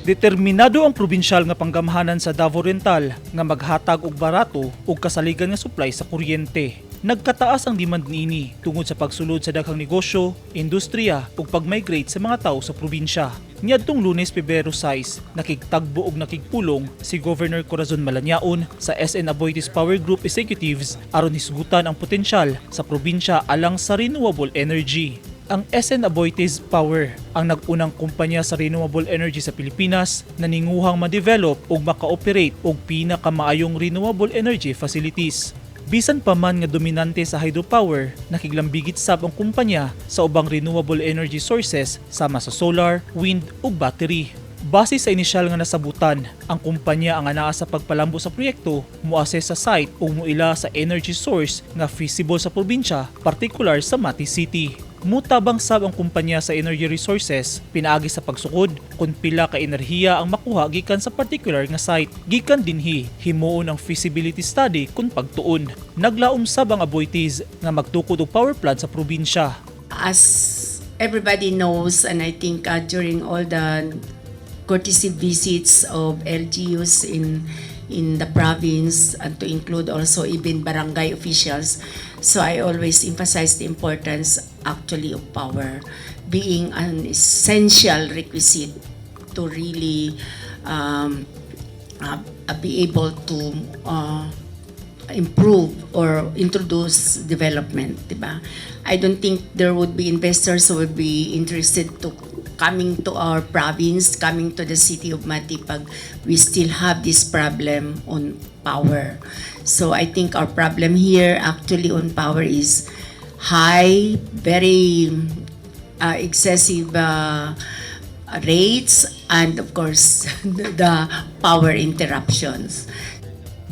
Determinado ang probinsyal nga panggamhanan sa Davao Oriental nga maghatag og barato ug kasaligan nga supply sa kuryente. Nagkataas ang demand niini tungod sa pagsulod sa daghang negosyo, industriya ug pag-migrate sa mga tawo sa probinsya. Niadtong Lunes, Pebrero 6, nakigtagbo ug nakigpulong si Governor Corazon Malanyaon sa SN Aboitiz Power Group Executives aron hisgutan ang potensyal sa probinsya alang sa renewable energy. Ang SN Aboitiz Power ang nag-unang kumpanya sa renewable energy sa Pilipinas na ninguhang ma-develop ug maka-operate og pinakamaayong renewable energy facilities. Bisan pa man nga dominante sa hydropower, nakiglambigit sab ang kumpanya sa ubang renewable energy sources sama sa solar, wind ug battery. Base sa inisyal nga nasabutan, ang kumpanya ang anaa sa pagpalambo sa proyekto, moassess sa site ug moila sa energy source nga feasible sa probinsya, partikular sa Mati City. Mutabang sab ang kumpanya sa energy resources, pinaagi sa pagsukod kung pila ka enerhiya ang makuha gikan sa particular nga site. Gikan dinhi, himuon ang feasibility study kung pagtuon. Naglaom sab ang Aboitiz nga magtukod og power plant sa probinsya. As everybody knows, and I think during all the courtesy visits of LGUs in the province, and to include also even barangay officials, so I always emphasize the importance actually of power being an essential requisite to really be able to improve or introduce development, diba? I don't think there would be investors who would be interested to coming to our province, coming to the city of Matipag. We still have this problem on power. So I think our problem here actually on power is high, very excessive rates, and of course the power interruptions.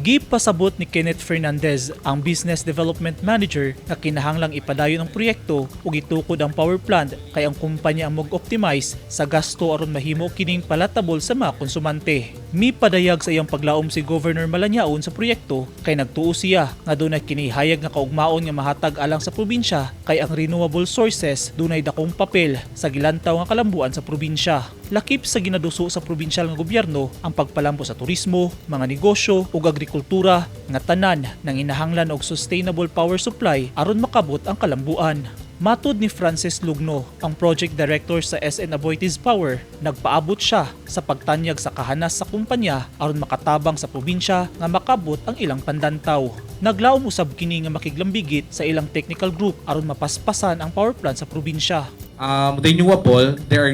Gipasabot ni Kenneth Fernandez, ang Business Development Manager, na kinahanglang ipadayon ang proyekto ug itukod ang power plant kay ang kumpanya ang mag-optimize sa gasto aron mahimo kining palatable sa mga konsumante. Mipadayag sa iyang paglaom si Governor Malanyaon sa proyekto kay nagtuo siya nga dunay kinihayag nga kaugmaon nga mahatag alang sa probinsya kay ang renewable sources dunay dakong papel sa gilantaw nga kalambuan sa probinsya. Lakip sa ginaduso sa probinsyal nga gobyerno ang pagpalambo sa turismo, mga negosyo ug agrikultura nga tanan nang inahanglan og sustainable power supply aron makabot ang kalambuan. Matud ni Francis Lugno, ang project director sa SN Aboitiz Power, nagpaabot siya sa pagtanyag sa kahanas sa kumpanya aron makatabang sa probinsya nga makabot ang ilang pandantaw. Naglaom usab kini nga makiglambigit sa ilang technical group aron mapaspasan ang power plant sa probinsya. Renewable, there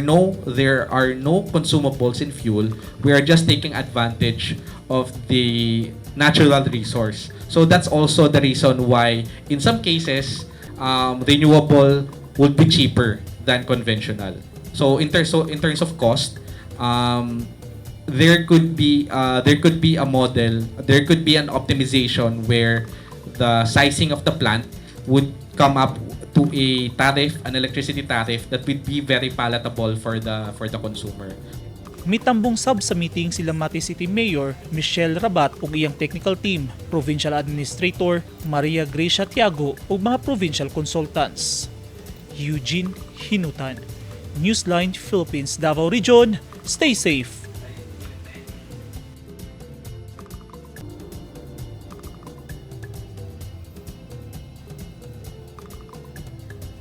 are no consumables in fuel. We are just taking advantage of the natural resource. So that's also the reason why in some cases renewable would be cheaper than conventional. So in terms of cost, there could be a model, there could be an optimization where the sizing of the plant would come up to a tariff, an electricity tariff that would be very palatable for the consumer. Mitambong sab sa meeting sila Mati City Mayor Michelle Rabat ug iyang technical team, Provincial Administrator Maria Gracia Tiago ug mga provincial consultants. Eugene Hinutan, Newsline Philippines, Davao Region. Stay safe!